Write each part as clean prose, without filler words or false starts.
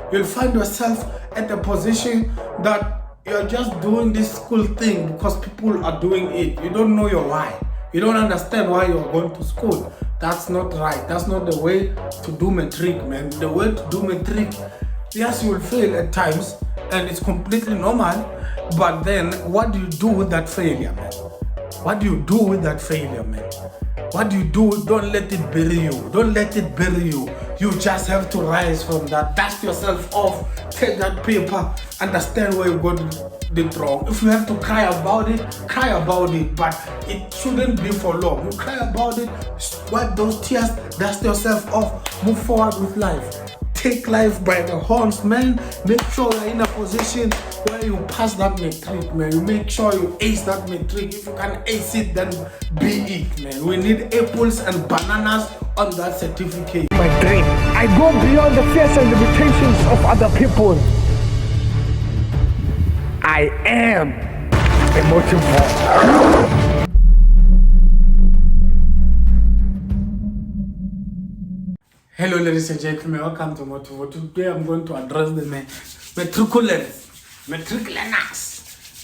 You'll find yourself at a position that you're just doing this school thing because people are doing it. You don't know your why. You don't understand why you're going to school. That's not right. That's not the way to do Matric, man. The way to do Matric, yes, you will fail at times, and it's completely normal. But then, what do you do with that failure, man? What do you do with that failure, man? What do you do? Don't let it bury you. Don't let it bury you. You just have to rise from that. Dust yourself off. Take that paper. Understand where you got it wrong. If you have to cry about it, cry about it. But it shouldn't be for long. You cry about it. Wipe those tears. Dust yourself off. Move forward with life. Take life by the horns, man. Make sure you're in a position where you pass that Matric, man. You make sure you ace that Matric. If you can ace it, then be it, man. We need apples and bananas on that certificate. My dream. I go beyond the fears and limitations of other people. I am a motivator. Hello ladies and gentlemen, welcome to Motivo. Today I'm going to address the matric learners,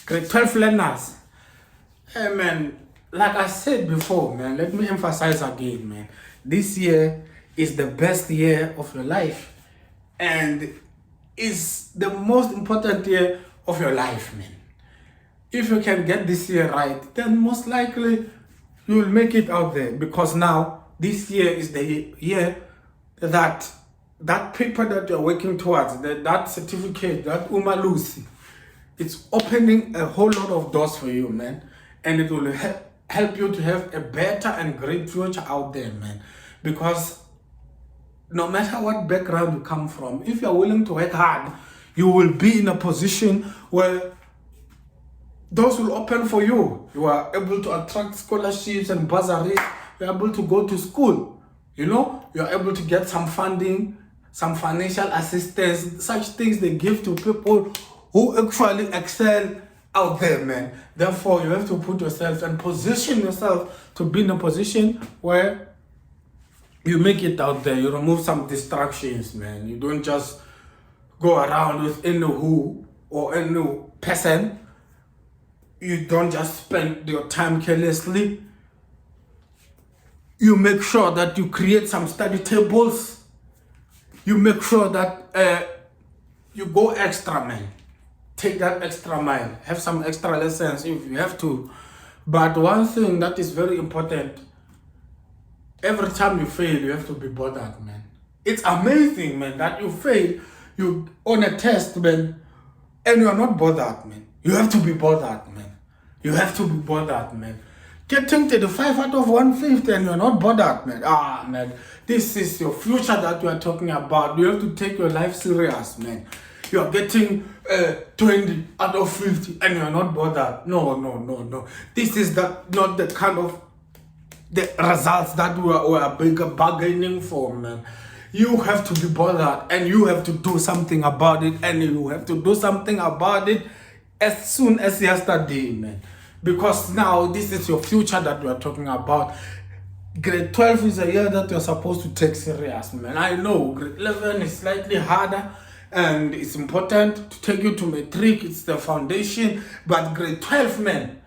grade 12 learners. Hey man, like I said before, man, let me emphasize again, man. This year is the best year of your life and is the most important year of your life, man. If you can get this year right, then most likely you will make it out there, because now this year is the year that paper that you're working towards, that certificate, that umalusi, it's opening a whole lot of doors for you, man. And it will help you to have a better and great future out there, man. Because no matter what background you come from, if you're willing to work hard, you will be in a position where doors will open for you. You are able to attract scholarships and bursaries. You're able to go to school. You know, you're able to get some funding, some financial assistance, such things they give to people who actually excel out there, man. Therefore, you have to put yourself and position yourself to be in a position where you make it out there. You remove some distractions, man. You don't just go around with any who or any person. You don't just spend your time carelessly. You make sure that you create some study tables. You make sure that you go extra, man. Take that extra mile. Have some extra lessons if you have to. But one thing that is very important, every time you fail, you have to be bothered, man. It's amazing, man, that you fail, you on a test, man, and you are not bothered, man. You have to be bothered, man. You have to be bothered, man. Getting 35 out of 150 and you're not bothered, man. Ah, man, this is your future that you are talking about. You have to take your life serious, man. You're getting 20 out of 50 and you're not bothered. No. This is not the kind of the results that we are bargaining for, man. You have to be bothered and you have to do something about it, and you have to do something about it as soon as yesterday, man. Because now this is your future that we are talking about. Grade 12 is a year that you're supposed to take serious, man. I know grade 11 is slightly harder and it's important to take you to Matric. It's the foundation. But grade 12, man,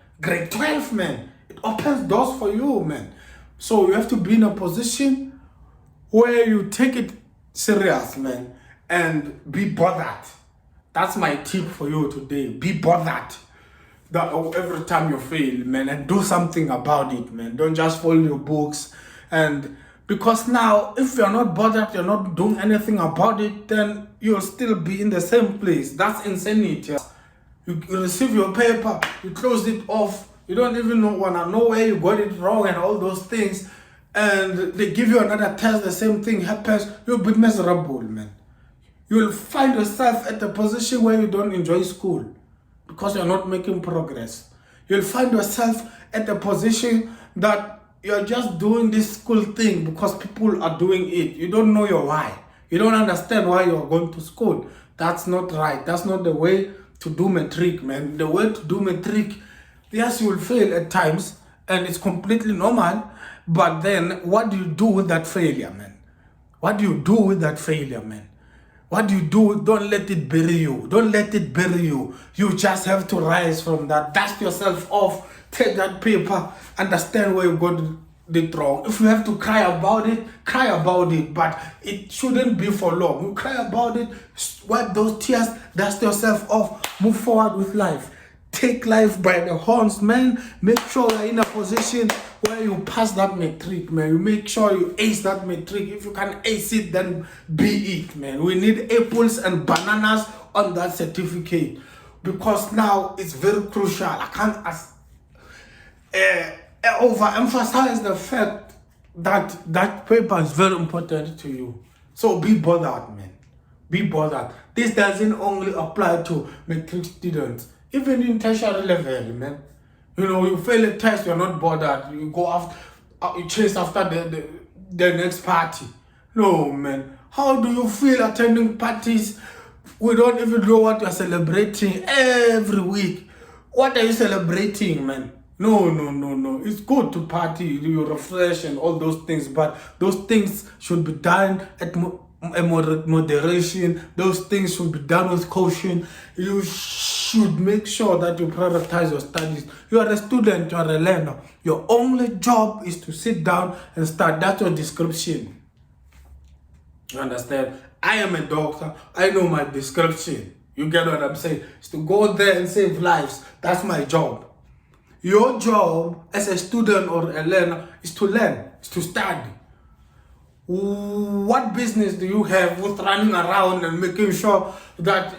it opens doors for you, man. So you have to be in a position where you take it serious, man, and be bothered. That's my tip for you today. Be bothered. That every time you fail, man, and do something about it, man. Don't just follow your books. And because now, if you're not bothered, you're not doing anything about it, then you'll still be in the same place. That's insanity. You receive your paper, you close it off, you don't even wanna know where you got it wrong and all those things, and they give you another test, the same thing happens, you'll be miserable, man. You'll find yourself at a position where you don't enjoy school, because you're not making progress. You'll find yourself at a position that you're just doing this school thing because people are doing it. You don't know your why. You don't understand why you're going to school. That's not right. That's not the way to do Matric, man. The way to do Matric, yes, you will fail at times, and it's completely normal. But then, what do you do with that failure, man? What do you do with that failure, man? What you do, don't let it bury you. Don't let it bury you. You just have to rise from that. Dust yourself off. Take that paper. Understand where you got it wrong. If you have to cry about it, cry about it. But it shouldn't be for long. You cry about it, wipe those tears, dust yourself off, move forward with life. Take life by the horns, man. Make sure you're in a position where you pass that matric, man. You make sure you ace that matric. If you can ace it, then be it, man. We need apples and bananas on that certificate, because now it's very crucial. I can't overemphasize the fact that that paper is very important to you. So be bothered, man. Be bothered. This doesn't only apply to matric students. Even in tertiary level, man. You know, you fail a test, you're not bothered. You go after, you chase after the next party. No, man. How do you feel attending parties? We don't even know what you're celebrating every week. What are you celebrating, man? No. It's good to party, you refresh and all those things, but those things should be done at moderation. Those things should be done with caution. You should make sure that you prioritize your studies. You are a student, you are a learner. Your only job is to sit down and start. That's your description. You understand? I am a doctor. I know my description. You get what I'm saying? It's to go there and save lives. That's my job. Your job as a student or a learner is to learn, is to study. What business do you have with running around and making sure that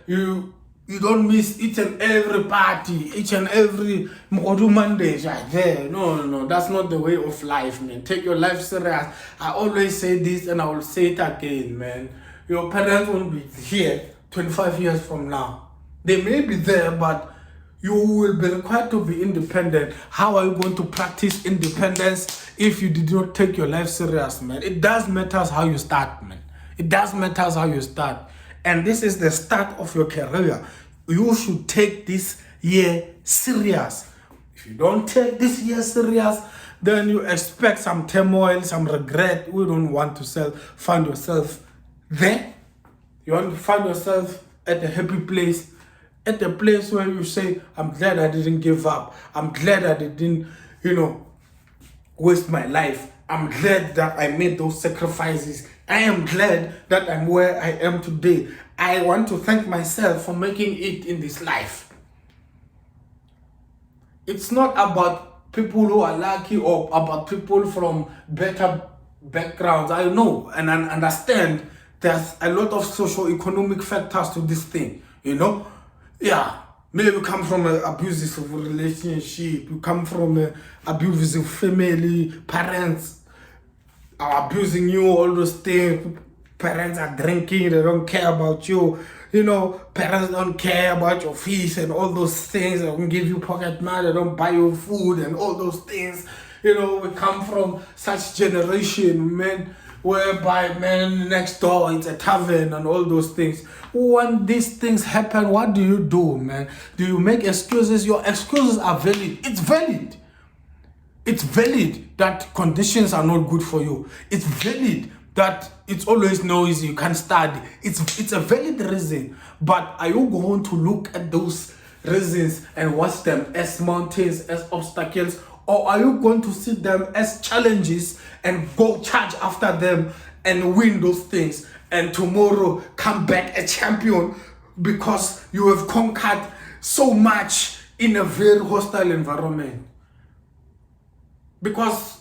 you don't miss each and every party, each and every Modu Mondays right there? No, that's not the way of life, man. Take your life serious. I always say this and I will say it again, man. Your parents won't be here 25 years from now. They may be there, but you will be required to be independent. How are you going to practice independence if you did not take your life serious, man? It does matter how you start, man. It does matter how you start. And this is the start of your career. You should take this year serious. If you don't take this year serious, then you expect some turmoil, some regret. We don't want to find yourself there. You want to find yourself at a happy place, at a place where you say, I'm glad I didn't give up. I'm glad I didn't, waste my life. I'm glad that I made those sacrifices. I am glad that I'm where I am today. I want to thank myself for making it in this life. It's not about people who are lucky or about people from better backgrounds. I know and I understand there's a lot of socio-economic factors to this thing, Yeah, maybe you come from an abusive relationship, you come from an abusive family, parents are abusing you, all those things. Parents are drinking, they don't care about you. Parents don't care about your fees and all those things. They don't give you pocket money, they don't buy you food and all those things. We come from such generation, man, whereby, man, next door it's a tavern and all those things. When these things happen, what do you do, man? Do you make excuses? Your excuses are valid. It's valid. It's valid that conditions are not good for you. It's valid that it's always noisy, you can't study. It's a valid reason. But are you going to look at those reasons and watch them as mountains, as obstacles, or are you going to see them as challenges and go charge after them and win those things, and tomorrow come back a champion because you have conquered so much in a very hostile environment? Because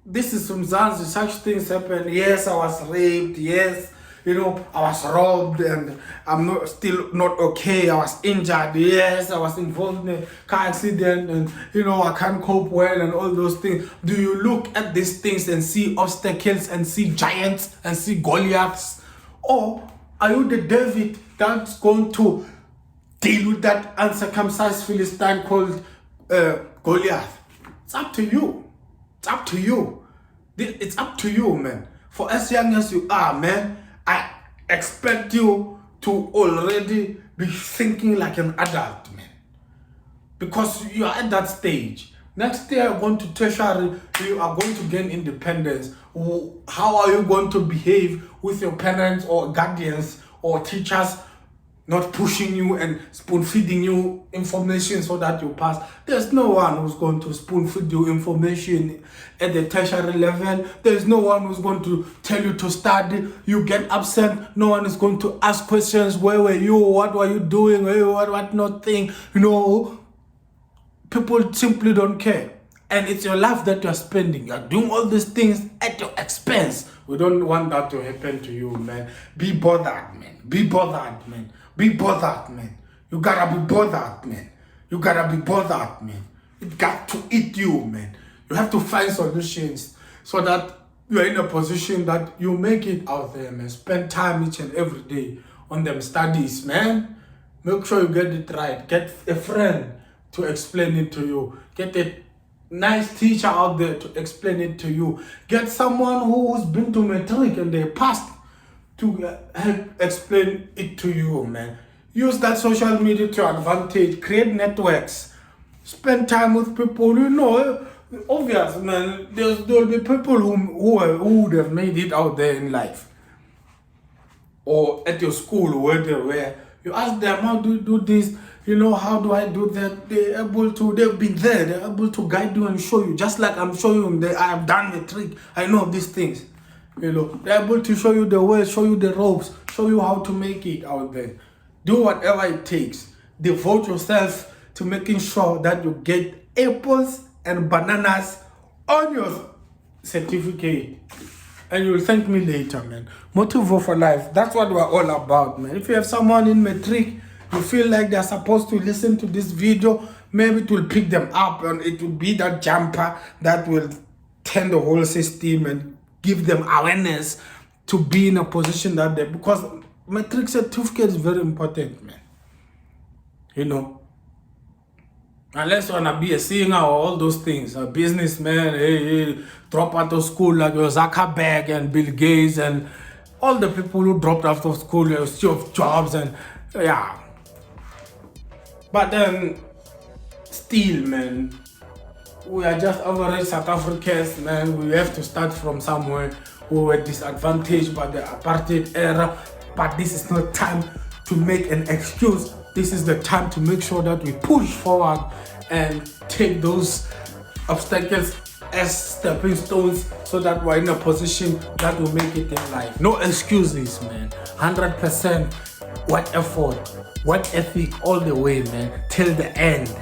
this is from Zanzibar, such things happen. Yes, I was raped. Yes, I was robbed and I'm still not okay. I was injured. Yes, I was involved in a car accident and, I can't cope well and all those things. Do you look at these things and see obstacles and see giants and see Goliaths? Or are you the David that's going to deal with that uncircumcised Philistine called Goliath? It's up to you. It's up to you. It's up to you, man. For as young as you are, man, I expect you to already be thinking like an adult, man. Because you are at that stage. Next year, going to tertiary, you are going to gain independence. How are you going to behave with your parents or guardians or teachers not pushing you and spoon feeding you information so that you pass? There's no one who's going to spoon feed you information at the tertiary level. There's no one who's going to tell you to study. You get absent. No one is going to ask questions. Where were you? What were you doing? What not thing? People simply don't care. And it's your life that you're spending. You're doing all these things at your expense. We don't want that to happen to you, man. Be bothered, man. Be bothered, man. Be bothered, man. You gotta be bothered, man. You gotta be bothered, man. It got to eat you, man. You have to find solutions so that you're in a position that you make it out there, man. Spend time each and every day on them studies, man. Make sure you get it right. Get a friend to explain it to you. Get a nice teacher out there to explain it to you. Get someone who's been to Matric and they passed to help explain it to you, man. Use that social media to your advantage. Create networks. Spend time with people. Obvious, man. There will be people who would have made it out there in life. Or at your school, where you ask them, how do you do this? How do I do that? They've been there. They're able to guide you and show you. Just like I'm showing you, I have done the trick. I know these things. They're able to show you the way, show you the ropes, show you how to make it out there. Do whatever it takes. Devote yourself to making sure that you get apples and bananas on your certificate. And you'll thank me later, man. Motivo for life. That's what we're all about, man. If you have someone in Matric, you feel like they're supposed to listen to this video, maybe it will pick them up and it will be that jumper that will turn the whole system and give them awareness to be in a position that they, because Matric certificate is very important, man. Unless you wanna be a singer or all those things, a businessman, drop out of school like your Zuckerberg and Bill Gates and all the people who dropped out of school, Steve Jobs and yeah. But then, still, man, we are just average South Africans, man. We have to start from somewhere. We were disadvantaged by the apartheid era, but this is not time to make an excuse. This is the time to make sure that we push forward and take those obstacles as stepping stones so that we're in a position that will make it in life. No excuses, man. 100% work effort, work ethic all the way, man, till the end.